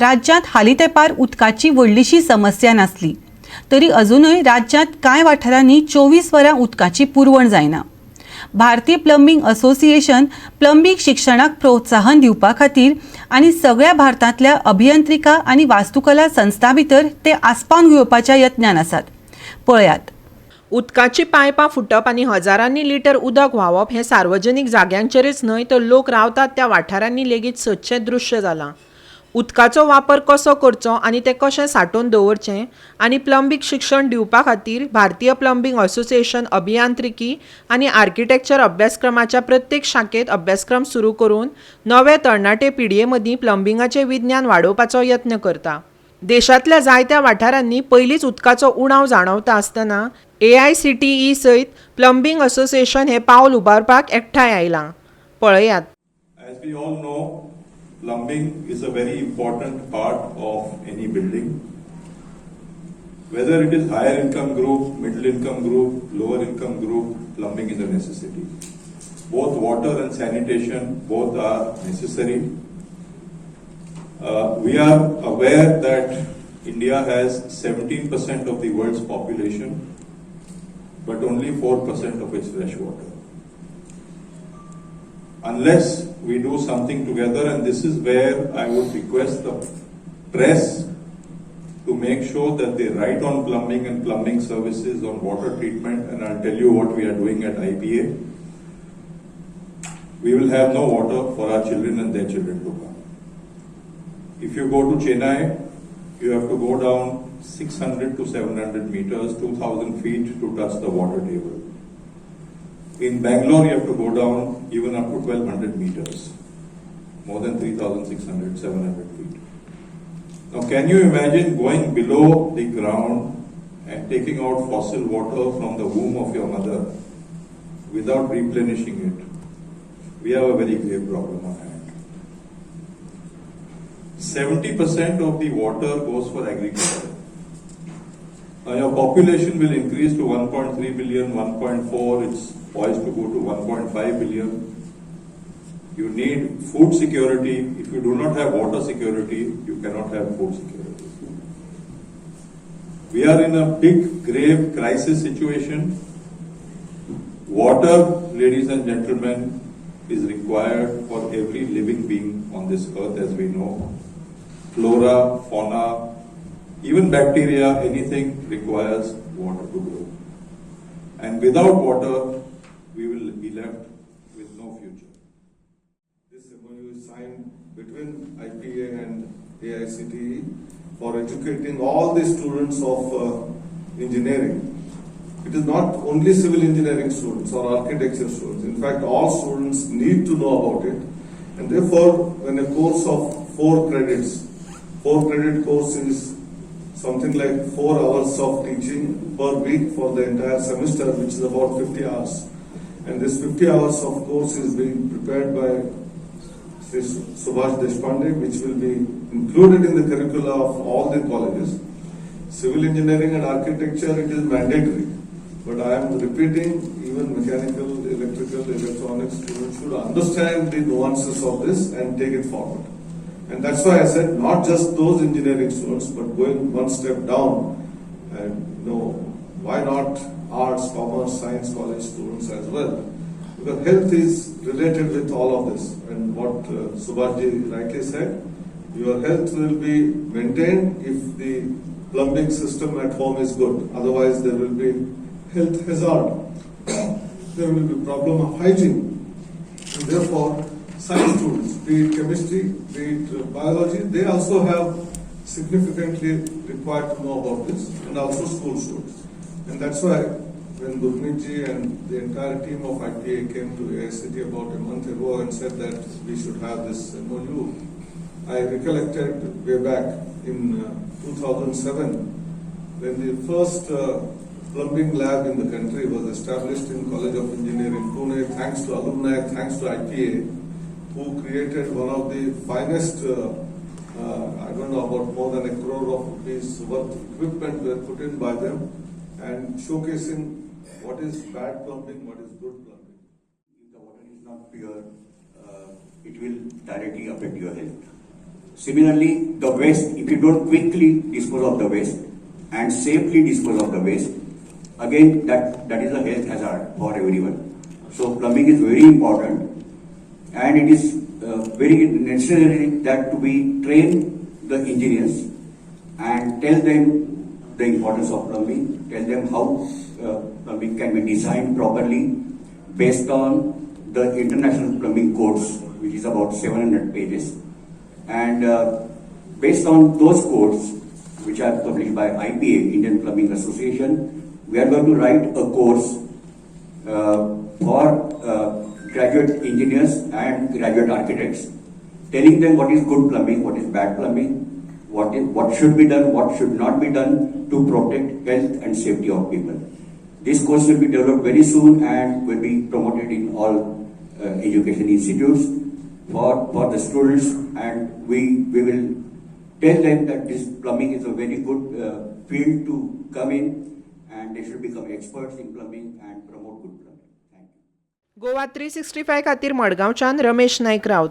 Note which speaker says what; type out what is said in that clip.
Speaker 1: राज्यात हालीतेपार उदकाची व्हडलीशी समस्या नासली तरी अजूनय राज्यात कांय वाठारांनी 24 वरां उदकाची पुरवण जायना। भारतीय प्लंबिंग असोसिएशन प्लंबिंग शिक्षणाक प्रोत्साहन दिवपा खातीर आनी सगळ्या भारतांतल्या अभियंत्रिका आनी वास्तुकला संस्था भितर ते आस्पावन घेवपाच्या यत्नांत आसात। पळयात।
Speaker 2: उदकाची पायपां फुटप आनी हजारांनी लिटर उदक व्हांवप हें सार्वजनीक जाग्यांचेरच न्हय तर लोक रावतात त्या वाठारांनी लेगीत सदचें दृश्य जालां। उदकाचो वापर कसो करचो आनी तें कशें सांठोवन दवरचें आनी प्लंबिंग शिक्षण दिवपा खातीर भारतीय प्लंबिंग असोसिएशन अभियांत्रिकी आनी आर्किटेक्चर अभ्यासक्रमाच्या प्रत्येक शाखेंत अभ्यासक्रम सुरू करून नवे तरणाटे पिळये मदीं प्लंबिंगाचें विज्ञान वाडोवपाचो यत्न करता। देशांतल्या जायत्या वाठारांनी पयलींच उदकाचो उणाव जाणवता आसतना AICTE सयत प्लंबिंग असोसिएशन हें पावल उबारपाक एकठांय आयलां। पळयात।
Speaker 3: As we all know, plumbing is a very important part of any building. Whether it is higher income group, middle income group, lower income group, plumbing is a necessity. Both water and sanitation, both are necessary. We are aware that India has 17% of the world's population, but only 4% of its fresh water. Unless we do something together, and this is where I would request the press to make sure that they write on plumbing and plumbing services, on water treatment, and I'll tell you what we are doing at IPA. We will have no water for our children and their children to come. If you go to Chennai, you have to go down 600 to 700 meters, 2,000 feet to touch the water table. In Bangalore, you have to go down even up to 1,200 meters, more than 3,600, 700 feet. Now, can you imagine going below the ground and taking out fossil water from the womb of your mother without replenishing it? We have a very grave problem on hand. 70% of the water goes for agriculture. Now, your population will increase to 1.3 billion, 1.4, it's poised to go to 1.5 billion. You need food security. If you do not have water security, you cannot have food security. We are in a big, grave crisis situation. Water, ladies and gentlemen, is required for every living being on this earth, as we know. Flora, fauna, even bacteria, anything requires water to grow. And without water, we will be left with no future.
Speaker 4: This MOU is signed between IPA and AICTE for educating all the students of engineering. It is not only civil engineering students or architecture students. In fact, all students need to know about it. And therefore, when a course of 4 credit course is something like 4 hours of teaching per week for the entire semester, which is about 50 hours. And this 50 hours of course is being prepared by Sri Subhash Deshpande, which will be included in the curricula of all the colleges. Civil engineering and architecture, it is mandatory. But I am repeating, even mechanical, electrical, electronics students should understand the nuances of this and take it forward. And that's why I said not just those engineering students, but going one step down, and why not arts, commerce, science college students as well? Because health is related with all of this. And what Subhashji rightly said, your health will be maintained if the plumbing system at home is good. Otherwise, there will be health hazard. There will be problem of hygiene. And therefore, science students, be it chemistry, be it biology, they also have significantly required to know about this, and also school students. And that's why when Gurmeet and the entire team of IPA came to AICTE about a month ago and said that we should have this MOU, I recollected way back in 2007 when the first plumbing lab in the country was established in College of Engineering, Pune, thanks to alumni, thanks to IPA, who created one of the finest, I don't know, about more than ₹1 crore of worth equipment were put in by them, and showcasing what is bad plumbing, what is good plumbing.
Speaker 5: If the water is not pure, it will directly affect your health. Similarly, the waste, if you don't quickly dispose of the waste and safely dispose of the waste, again, that is a health hazard for everyone. So plumbing is very important, and it is very necessary that we train the engineers and tell them the importance of plumbing, tell them how plumbing can be designed properly based on the International Plumbing Codes, which is about 700 pages. And based on those codes, which are published by IPA, Indian Plumbing Association, we are going to write a course for graduate engineers and graduate architects, telling them what is good plumbing, what is bad plumbing, what should be done, what should not be done to protect health and safety of people. This course will be developed very soon and will be promoted in all education institutes for the students, and we will tell them that this plumbing is a very good field to come in, and they should become experts in plumbing and promote good plumbing. Thank you.
Speaker 2: Goa 365 खातीर मडगांवच्यान रमेश नायक रावत.